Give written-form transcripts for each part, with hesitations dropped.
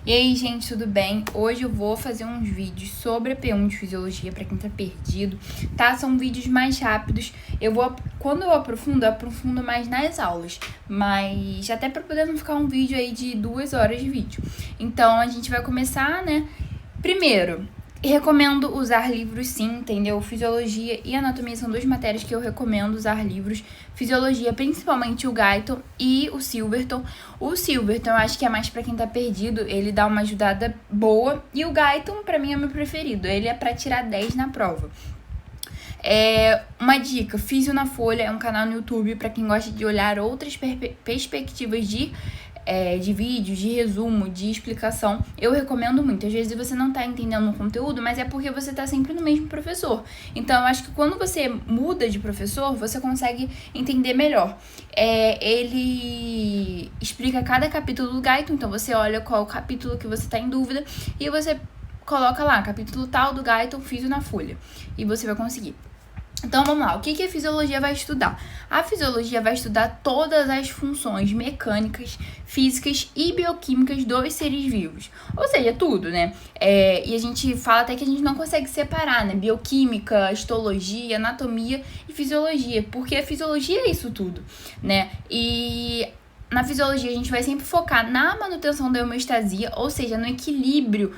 E aí, gente, tudo bem? Hoje eu vou fazer uns vídeos sobre a P1 de Fisiologia pra quem tá perdido, tá? São vídeos mais rápidos. Quando eu aprofundo mais nas aulas, mas até pra poder não ficar um vídeo aí de 2 horas de vídeo. Então, a gente vai começar, né? Primeiro, recomendo usar livros sim, entendeu? Fisiologia e anatomia são duas matérias que eu recomendo usar livros. Fisiologia, principalmente o Guyton e o Silverton. O Silverton eu acho que é mais pra quem tá perdido, ele dá uma ajudada boa. E o Guyton, pra mim, é meu preferido, ele é pra tirar 10 na prova. Uma dica, Físio na Folha é um canal no YouTube pra quem gosta de olhar outras perspectivas de vídeo, de resumo, de explicação. Eu recomendo muito. Às vezes você não tá entendendo o conteúdo, mas é porque você tá sempre no mesmo professor. Então, eu acho que quando você muda de professor, você consegue entender melhor. Ele explica cada capítulo do Guyton, então você olha qual capítulo que você tá em dúvida e você coloca lá, capítulo tal do Guyton, Físio na Folha. E você vai conseguir. Então, vamos lá. O que a fisiologia vai estudar? A fisiologia vai estudar todas as funções mecânicas, físicas e bioquímicas dos seres vivos. Ou seja, tudo, né? E a gente fala até que a gente não consegue separar, né? Bioquímica, histologia, anatomia e fisiologia. Porque a fisiologia é isso tudo, né? E na fisiologia a gente vai sempre focar na manutenção da homeostasia, ou seja, no equilíbrio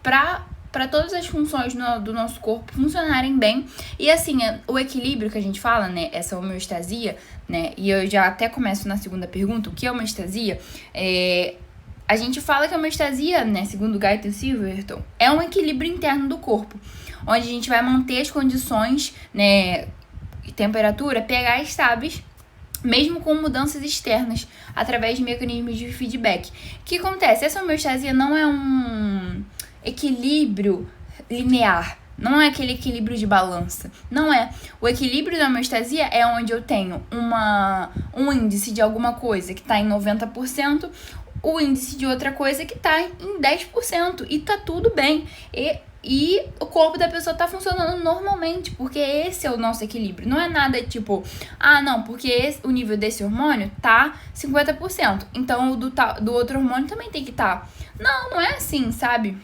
para todas as funções do nosso corpo funcionarem bem. E assim, o equilíbrio que a gente fala, né, essa homeostasia, né, e eu já até começo na segunda pergunta, o que é homeostasia? A gente fala que a homeostasia, né, segundo Guyton e Silverton, é um equilíbrio interno do corpo, onde a gente vai manter as condições, né, temperatura, pH estáveis, mesmo com mudanças externas, através de mecanismos de feedback. O que acontece? Essa homeostasia não é um equilíbrio linear, não é aquele equilíbrio de balança, não é. O equilíbrio da homeostasia é onde eu tenho um índice de alguma coisa que está em 90%, o índice de outra coisa que está em 10%, e tá tudo bem. E o corpo da pessoa tá funcionando normalmente, porque esse é o nosso equilíbrio. Não é nada tipo, não, porque o nível desse hormônio tá 50%, então o do outro hormônio também tem que estar. Não é assim, sabe?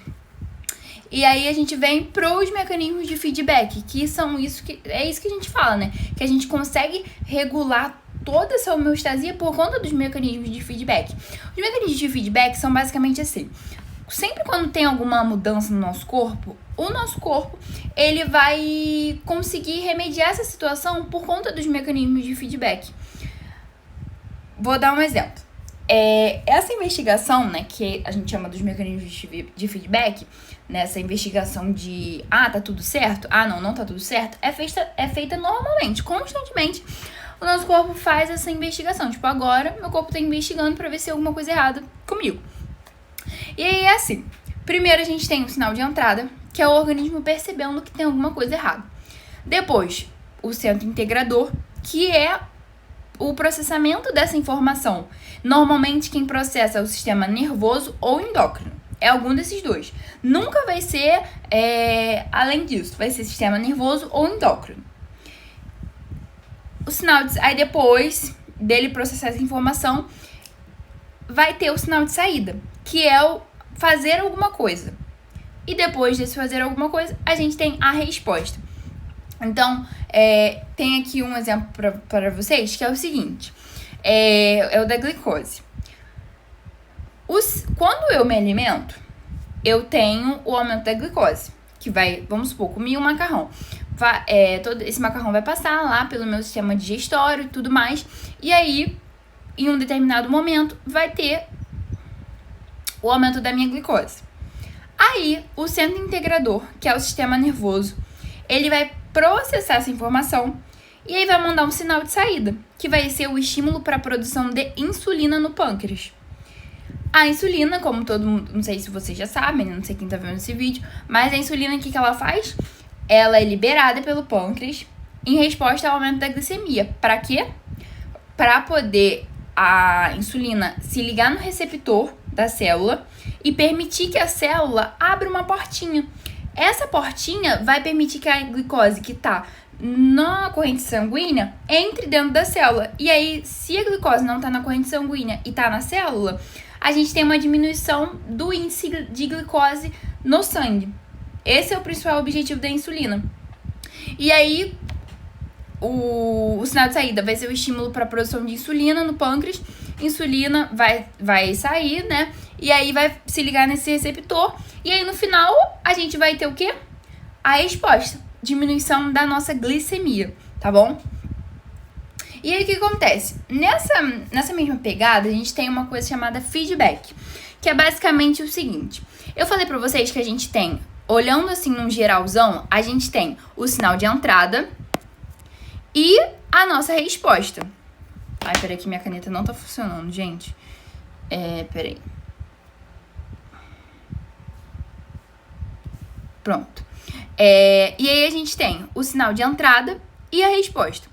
E aí a gente vem pros mecanismos de feedback, que são isso que a gente fala, né? Que a gente consegue regular toda essa homeostasia por conta dos mecanismos de feedback. Os mecanismos de feedback são basicamente assim: sempre quando tem alguma mudança no nosso corpo, o nosso corpo ele vai conseguir remediar essa situação por conta dos mecanismos de feedback. Vou dar um exemplo. Essa investigação, né, que a gente chama dos mecanismos de feedback, nessa investigação de tá tudo certo, não tá tudo certo, é feita normalmente, constantemente. O nosso corpo faz essa investigação. Tipo, agora meu corpo tá investigando pra ver se tem alguma coisa errada comigo. E aí é assim: primeiro a gente tem o sinal de entrada, que é o organismo percebendo que tem alguma coisa errada. Depois, o centro integrador, que é o processamento dessa informação. Normalmente quem processa é o sistema nervoso ou endócrino. É algum desses dois. Nunca vai ser além disso. Vai ser sistema nervoso ou endócrino. Aí depois dele processar essa informação, vai ter o sinal de saída, que é o fazer alguma coisa. E depois desse fazer alguma coisa, a gente tem a resposta. Então, tem aqui um exemplo para vocês, que é o seguinte: é o da glicose. Quando eu me alimento, eu tenho o aumento da glicose, que vai, vamos supor, comi um macarrão. Todo esse macarrão vai passar lá pelo meu sistema digestório e tudo mais, e aí, em um determinado momento, vai ter o aumento da minha glicose. Aí, o centro integrador, que é o sistema nervoso, ele vai processar essa informação e aí vai mandar um sinal de saída, que vai ser o estímulo para a produção de insulina no pâncreas. A insulina, como todo mundo, não sei se vocês já sabem, não sei quem tá vendo esse vídeo, mas a insulina, o que ela faz? Ela é liberada pelo pâncreas em resposta ao aumento da glicemia. Para quê? Para poder a insulina se ligar no receptor da célula e permitir que a célula abra uma portinha. Essa portinha vai permitir que a glicose que está na corrente sanguínea entre dentro da célula. E aí, se a glicose não está na corrente sanguínea e está na célula, a gente tem uma diminuição do índice de glicose no sangue. Esse é o principal objetivo da insulina. E aí, o sinal de saída vai ser o estímulo para a produção de insulina no pâncreas. Insulina vai sair, né? E aí vai se ligar nesse receptor. E aí, no final, a gente vai ter o quê? A resposta. Diminuição da nossa glicemia, tá bom? E aí, o que acontece? Nessa mesma pegada, a gente tem uma coisa chamada feedback, que é basicamente o seguinte. Eu falei pra vocês que a gente tem, olhando assim num geralzão, a gente tem o sinal de entrada e a nossa resposta. Ai, peraí que minha caneta não tá funcionando, gente. Peraí. Pronto. E aí a gente tem o sinal de entrada e a resposta.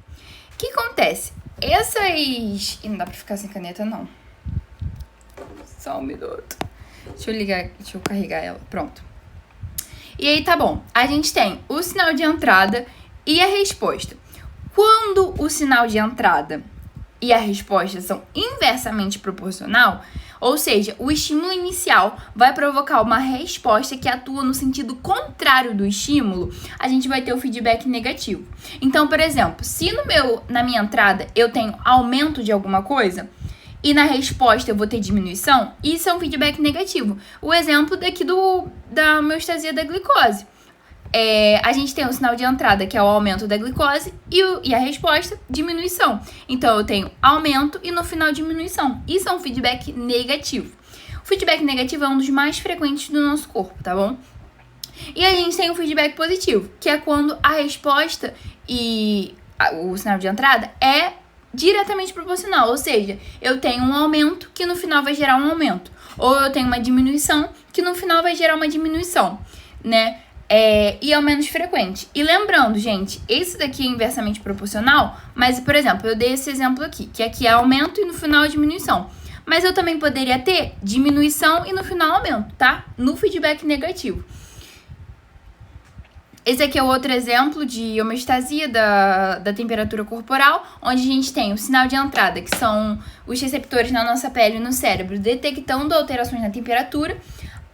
O que acontece? Essas... E não dá pra ficar sem caneta, não. Só um minuto. Deixa eu carregar ela. Pronto. E aí tá bom. A gente tem o sinal de entrada e a resposta. Quando o sinal de entrada e a resposta são inversamente proporcional, ou seja, o estímulo inicial vai provocar uma resposta que atua no sentido contrário do estímulo, a gente vai ter o feedback negativo. Então, por exemplo, se na minha entrada eu tenho aumento de alguma coisa e na resposta eu vou ter diminuição, isso é um feedback negativo. O exemplo daqui da homeostasia da glicose. A gente tem o sinal de entrada, que é o aumento da glicose, e a resposta, diminuição. Então, eu tenho aumento e no final diminuição. Isso é um feedback negativo. O feedback negativo é um dos mais frequentes do nosso corpo, tá bom? E a gente tem o feedback positivo, que é quando a resposta e o sinal de entrada é diretamente proporcional. Ou seja, eu tenho um aumento que no final vai gerar um aumento. Ou eu tenho uma diminuição que no final vai gerar uma diminuição, né? E é o menos frequente. E lembrando, gente, esse daqui é inversamente proporcional, mas, por exemplo, eu dei esse exemplo aqui, que aqui é aumento e no final é diminuição. Mas eu também poderia ter diminuição e no final aumento, tá? No feedback negativo. Esse aqui é outro exemplo de homeostasia da temperatura corporal, onde a gente tem o sinal de entrada, que são os receptores na nossa pele e no cérebro detectando alterações na temperatura.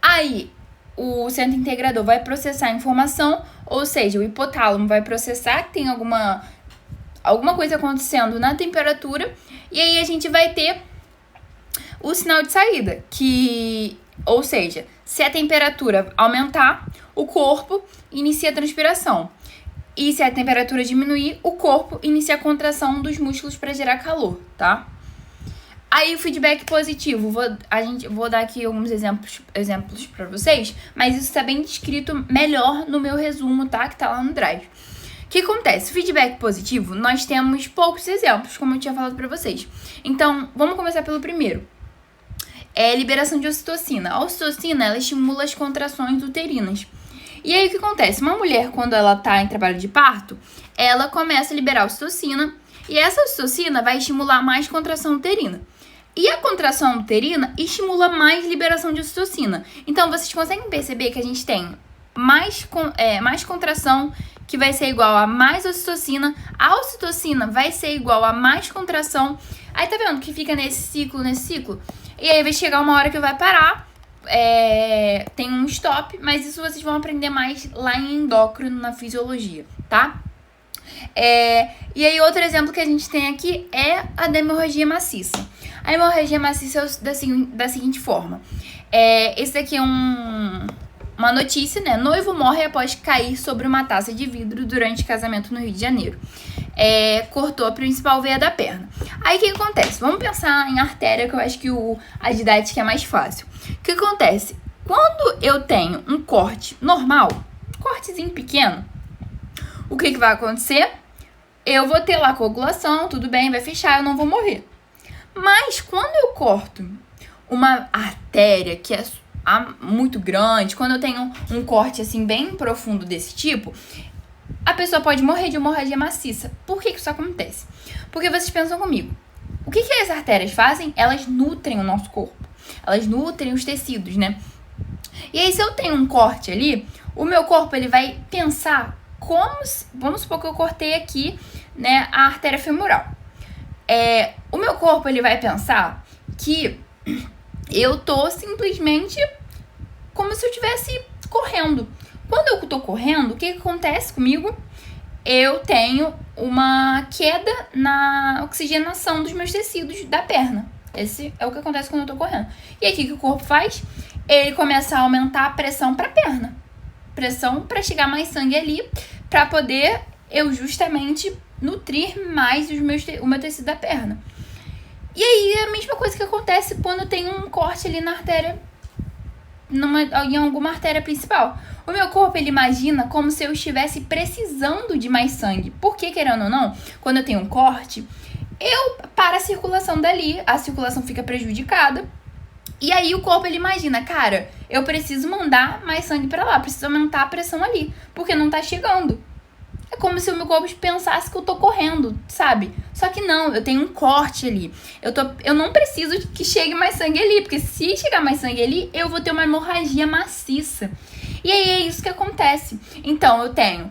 Aí, o centro integrador vai processar a informação, ou seja, o hipotálamo vai processar que tem alguma coisa acontecendo na temperatura, e aí a gente vai ter o sinal de saída, ou seja, se a temperatura aumentar, o corpo inicia a transpiração, e se a temperatura diminuir, o corpo inicia a contração dos músculos para gerar calor, tá? Aí o feedback positivo, vou dar aqui alguns exemplos para vocês, mas isso está bem descrito melhor no meu resumo, tá? Que tá lá no Drive. O que acontece? Feedback positivo, nós temos poucos exemplos, como eu tinha falado para vocês. Então, vamos começar pelo primeiro. Liberação de ocitocina. A ocitocina, ela estimula as contrações uterinas. E aí o que acontece? Uma mulher, quando ela tá em trabalho de parto, ela começa a liberar ocitocina, e essa ocitocina vai estimular mais contração uterina. E a contração uterina estimula mais liberação de ocitocina. Então, vocês conseguem perceber que a gente tem mais contração, que vai ser igual a mais ocitocina. A ocitocina vai ser igual a mais contração. Aí, tá vendo que fica nesse ciclo? E aí, vai chegar uma hora que vai parar. Tem um stop, mas isso vocês vão aprender mais lá em endócrino, na fisiologia, tá? E aí, outro exemplo que a gente tem aqui é a da hemorragia maciça. A hemorragia maciça é da seguinte forma. Esse daqui é uma notícia, né? Noivo morre após cair sobre uma taça de vidro durante casamento no Rio de Janeiro. Cortou a principal veia da perna. Aí, o que acontece? Vamos pensar em artéria, que eu acho que a didática é mais fácil. O que acontece? Quando eu tenho um corte normal, um cortezinho pequeno, o que vai acontecer? Eu vou ter lá coagulação, tudo bem, vai fechar, eu não vou morrer. Mas quando eu corto uma artéria que é muito grande, quando eu tenho um corte assim bem profundo desse tipo, a pessoa pode morrer de hemorragia maciça. Por que isso acontece? Porque vocês pensam comigo, o que as artérias fazem? Elas nutrem o nosso corpo, elas nutrem os tecidos, né? E aí, se eu tenho um corte ali, o meu corpo ele vai pensar vamos supor que eu cortei aqui, né, a artéria femoral. O meu corpo ele vai pensar que eu tô simplesmente como se eu estivesse correndo. Quando eu tô correndo, o que acontece comigo? Eu tenho uma queda na oxigenação dos meus tecidos da perna. Esse é o que acontece quando eu tô correndo. E aí, o que o corpo faz? Ele começa a aumentar a pressão pra perna. Pressão pra chegar mais sangue ali, pra poder eu justamente nutrir mais o meu tecido da perna. E aí, é a mesma coisa que acontece quando tem um corte ali na artéria, em alguma artéria principal. O meu corpo, ele imagina como se eu estivesse precisando de mais sangue. Porque, querendo ou não, quando eu tenho um corte, eu paro a circulação dali, a circulação fica prejudicada. E aí o corpo, ele imagina, cara, eu preciso mandar mais sangue pra lá, preciso aumentar a pressão ali, porque não tá chegando. É como se o meu corpo pensasse que eu tô correndo, sabe? Só que não, eu tenho um corte ali. Eu não preciso que chegue mais sangue ali, porque se chegar mais sangue ali, eu vou ter uma hemorragia maciça. E aí é isso que acontece. Então, eu tenho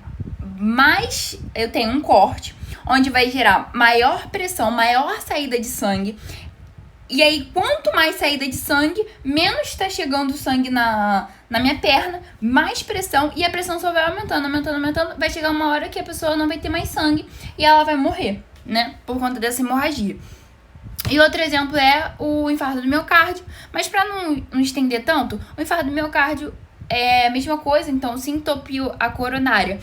um corte, onde vai gerar maior pressão, maior saída de sangue. E aí, quanto mais saída de sangue, menos tá chegando sangue na minha perna, mais pressão, e a pressão só vai aumentando, aumentando, aumentando. Vai chegar uma hora que a pessoa não vai ter mais sangue e ela vai morrer, né? Por conta dessa hemorragia. E outro exemplo é o infarto do miocárdio. Mas pra não estender tanto, o infarto do miocárdio é a mesma coisa. Então, se entupiu a coronária,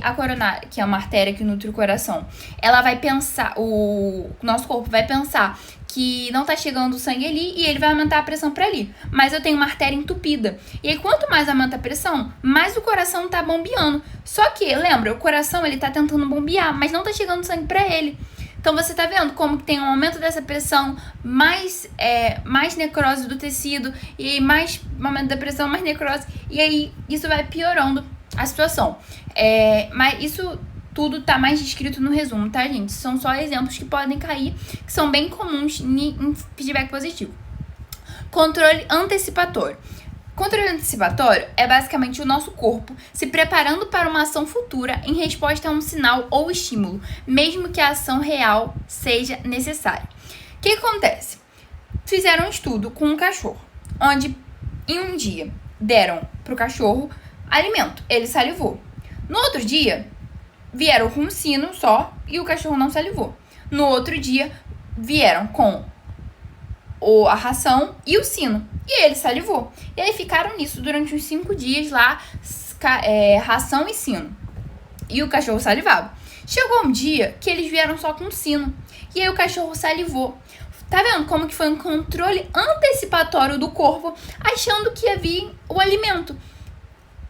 a coronária, que é uma artéria que nutre o coração, ela vai pensar, o nosso corpo vai pensar que não tá chegando o sangue ali e ele vai aumentar a pressão pra ali. Mas eu tenho uma artéria entupida. E aí, quanto mais aumenta a pressão, mais o coração tá bombeando. Só que, lembra, o coração, ele tá tentando bombear, mas não tá chegando sangue pra ele. Então, você tá vendo como que tem um aumento dessa pressão, mais necrose do tecido, e aí mais aumento da pressão, mais necrose, e aí isso vai piorando a situação. Mas isso tudo tá mais descrito no resumo, tá, gente? São só exemplos que podem cair, que são bem comuns em feedback positivo. Controle antecipatório. Controle antecipatório é basicamente o nosso corpo se preparando para uma ação futura em resposta a um sinal ou estímulo, mesmo que a ação real seja necessária. O que acontece? Fizeram um estudo com um cachorro, onde em um dia deram para o cachorro alimento, ele salivou. No outro dia, vieram com um sino só e o cachorro não salivou. No outro dia, vieram com a ração e o sino. E ele salivou. E aí ficaram nisso durante uns 5 dias lá, ração e sino. E o cachorro salivava. Chegou um dia que eles vieram só com o sino. E aí o cachorro salivou. Tá vendo como que foi um controle antecipatório do corpo, achando que ia vir o alimento.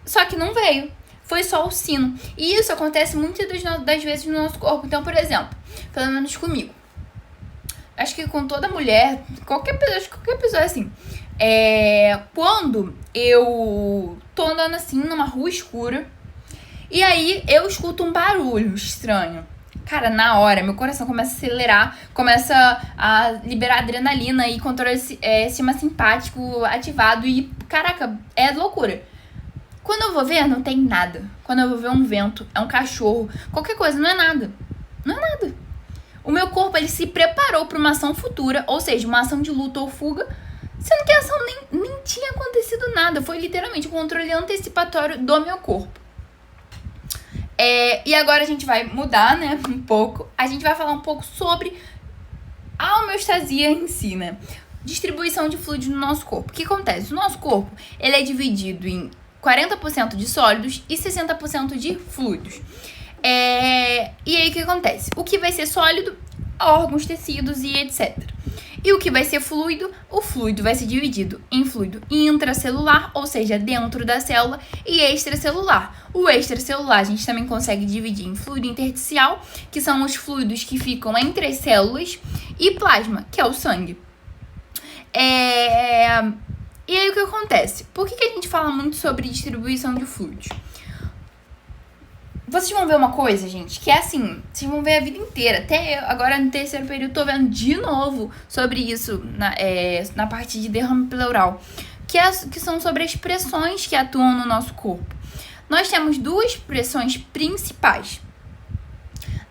Só que não veio. Foi só o sino. E isso acontece muitas das vezes no nosso corpo. Então, por exemplo, pelo menos comigo. Acho que com toda mulher, qualquer pessoa é assim. Quando eu tô andando assim numa rua escura e aí eu escuto um barulho estranho. Cara, na hora, meu coração começa a acelerar, começa a liberar adrenalina e controle sistema simpático ativado e, caraca, é loucura. Quando eu vou ver, não tem nada. Quando eu vou ver um vento, é um cachorro, qualquer coisa, não é nada. Não é nada. O meu corpo, ele se preparou para uma ação futura, ou seja, uma ação de luta ou fuga, sendo que a ação nem tinha acontecido nada. Foi literalmente o controle antecipatório do meu corpo. E agora a gente vai mudar, né, um pouco. A gente vai falar um pouco sobre a homeostasia em si, né? Distribuição de fluidos no nosso corpo. O que acontece? O nosso corpo, ele é dividido em 40% de sólidos e 60% de fluidos. E aí o que acontece? O que vai ser sólido, órgãos, tecidos e etc. E o que vai ser fluido? O fluido vai ser dividido em fluido intracelular, ou seja, dentro da célula, e extracelular. O extracelular a gente também consegue dividir em fluido intersticial, que são os fluidos que ficam entre as células, e plasma, que é o sangue. E aí o que acontece? Por que a gente fala muito sobre distribuição de fluidos? Vocês vão ver uma coisa, gente, que é assim, vocês vão ver a vida inteira. Até eu, agora no terceiro período, tô vendo de novo sobre isso na parte de derrame pleural, que são sobre as pressões que atuam no nosso corpo. Nós temos 2 pressões principais.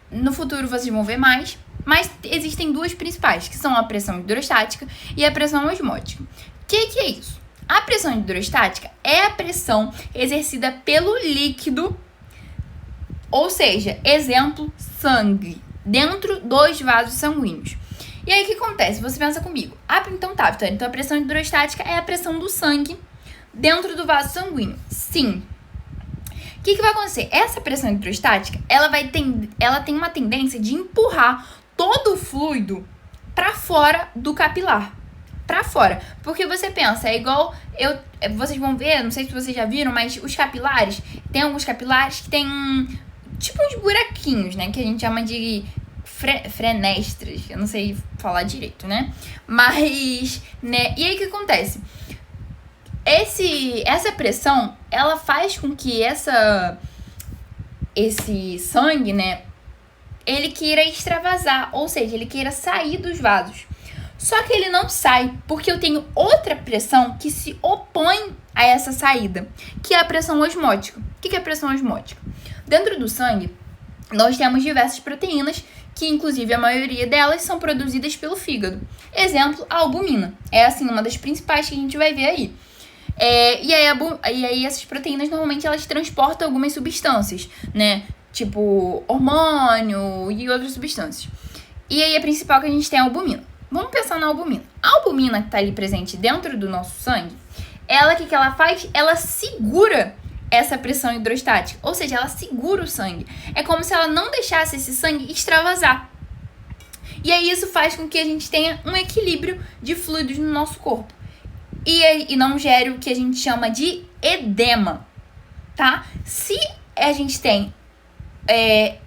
No futuro vocês vão ver mais, Mas existem duas principais, que são a pressão hidrostática e a pressão osmótica. O que é isso? A pressão hidrostática é a pressão exercida pelo líquido, ou seja, exemplo, sangue, dentro dos vasos sanguíneos. E aí, o que acontece? Você pensa comigo. Então tá, Vitória, então a pressão hidrostática é a pressão do sangue dentro do vaso sanguíneo. Sim. O que vai acontecer? Essa pressão hidrostática, ela tem uma tendência de empurrar todo o fluido para fora do capilar. Para fora. Porque você pensa, é igual... vocês vão ver, não sei se vocês já viram, mas os capilares, tem alguns capilares que tem tipo uns buraquinhos, né? Que a gente chama de fenestras. Eu não sei falar direito, né? Mas, né? E aí, o que acontece? Essa pressão, ela faz com que esse sangue, né, ele queira extravasar, ou seja, ele queira sair dos vasos. Só que ele não sai, porque eu tenho outra pressão que se opõe a essa saída, que é a pressão osmótica. O que é a pressão osmótica? Dentro do sangue, nós temos diversas proteínas, que inclusive a maioria delas são produzidas pelo fígado. Exemplo, a albumina. É assim, uma das principais que a gente vai ver aí. E aí essas proteínas normalmente elas transportam algumas substâncias, né? Tipo hormônio e outras substâncias. E aí a principal que a gente tem é a albumina. Vamos pensar na albumina. A albumina que está ali presente dentro do nosso sangue, o que ela faz? Ela segura essa pressão hidrostática, ou seja, ela segura o sangue. É como se ela não deixasse esse sangue extravasar. E aí isso faz com que a gente tenha um equilíbrio de fluidos no nosso corpo. E não gere o que a gente chama de edema, tá? Se a gente tem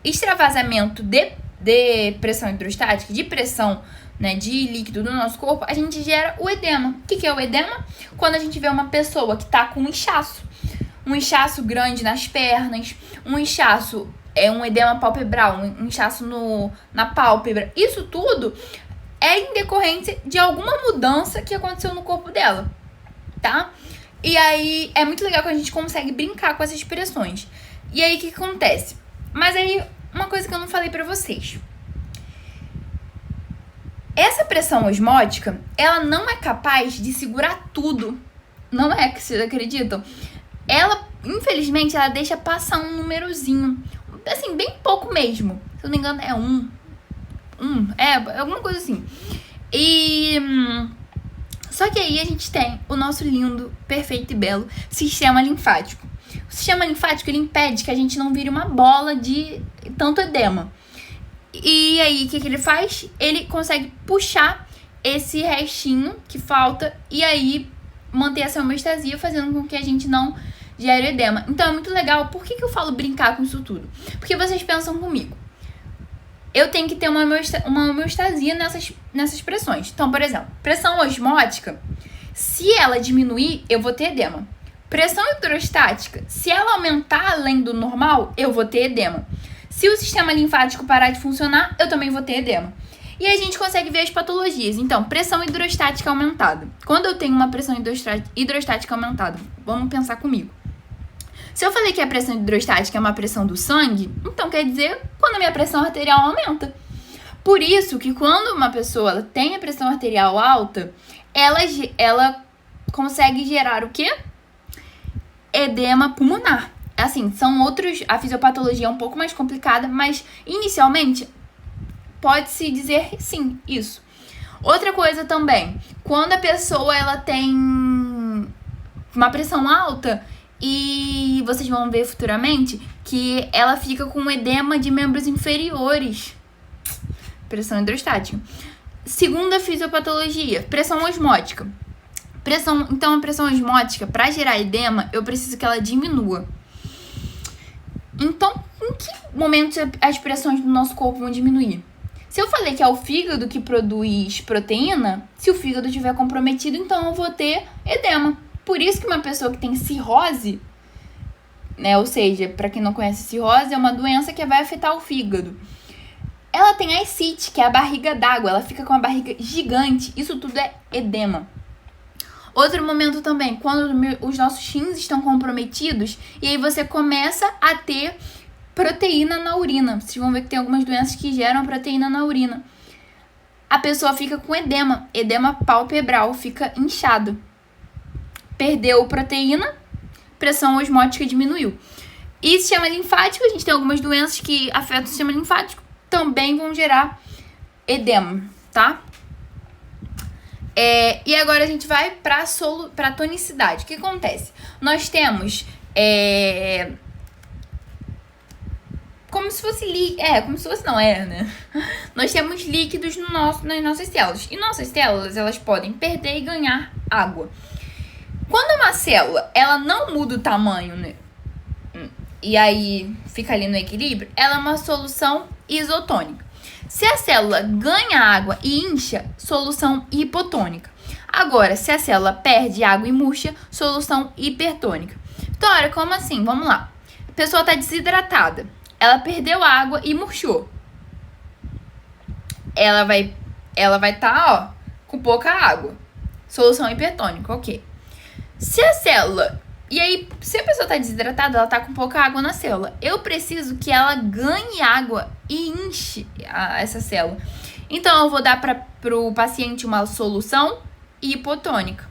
extravasamento de pressão hidrostática, de pressão, né, de líquido no nosso corpo, a gente gera o edema. O que é o edema? Quando a gente vê uma pessoa que tá com um inchaço grande nas pernas, um inchaço, um edema palpebral, um inchaço na pálpebra, isso tudo é em decorrência de alguma mudança que aconteceu no corpo dela, tá? E aí, é muito legal que a gente consegue brincar com essas expressões. E aí, o que acontece? Mas aí, uma coisa que eu não falei pra vocês. Essa pressão osmótica, ela não é capaz de segurar tudo. Não é, que vocês acreditam? Ela, infelizmente, ela deixa passar um númerozinho. Assim, bem pouco mesmo. Se eu não me engano, é alguma coisa assim. Só que aí a gente tem o nosso lindo, perfeito e belo sistema linfático. O sistema linfático, ele impede que a gente não vire uma bola de tanto edema. E aí, o que ele faz? Ele consegue puxar esse restinho que falta e aí manter essa homeostasia, fazendo com que a gente não gere edema. Então, é muito legal. Por que eu falo brincar com isso tudo? Porque vocês pensam comigo. Eu tenho que ter uma homeostasia nessas pressões. Então, por exemplo, pressão osmótica, se ela diminuir, eu vou ter edema. Pressão hidrostática, se ela aumentar além do normal, eu vou ter edema. Se o sistema linfático parar de funcionar, eu também vou ter edema. E a gente consegue ver as patologias. Então, pressão hidrostática aumentada. Quando eu tenho uma pressão hidrostática aumentada, vamos pensar comigo. Se eu falei que a pressão hidrostática é uma pressão do sangue, então quer dizer quando a minha pressão arterial aumenta. Por isso que quando uma pessoa tem a pressão arterial alta, ela consegue gerar o quê? Edema pulmonar. Assim, são outros... A fisiopatologia é um pouco mais complicada, mas inicialmente pode-se dizer sim, isso. Outra coisa também, quando a pessoa ela tem uma pressão alta... E vocês vão ver futuramente que ela fica com edema de membros inferiores. Pressão hidrostática. Segunda fisiopatologia, pressão osmótica. Então, a pressão osmótica, para gerar edema, eu preciso que ela diminua. Então, em que momento as pressões do nosso corpo vão diminuir? Se eu falei que é o fígado que produz proteína, se o fígado estiver comprometido, então eu vou ter edema. Por isso que uma pessoa que tem cirrose, né, ou seja, para quem não conhece, cirrose é uma doença que vai afetar o fígado. Ela tem ascite, que é a barriga d'água, ela fica com a barriga gigante. Isso tudo é edema. Outro momento também, quando os nossos rins estão comprometidos, e aí você começa a ter proteína na urina. Vocês vão ver que tem algumas doenças que geram proteína na urina. A pessoa fica com edema palpebral, fica inchado. Perdeu proteína, pressão osmótica diminuiu. E sistema linfático, a gente tem algumas doenças que afetam o sistema linfático, também vão gerar edema, tá? E agora a gente vai para tonicidade. O que acontece? Nós temos como se fosse né? Nós temos líquidos nas nossas células. E nossas células, elas podem perder e ganhar água. Quando uma célula, ela não muda o tamanho, né? E aí fica ali no equilíbrio, ela é uma solução isotônica. Se a célula ganha água e incha, solução hipotônica. Agora, se a célula perde água e murcha, solução hipertônica. Então, olha, como assim? Vamos lá. A pessoa está desidratada. Ela perdeu água e murchou. Ela vai estar, com pouca água. Solução hipertônica, ok. Se a célula... E aí, se a pessoa está desidratada, ela está com pouca água na célula. Eu preciso que ela ganhe água e enche essa célula. Então, eu vou dar para o paciente uma solução hipotônica.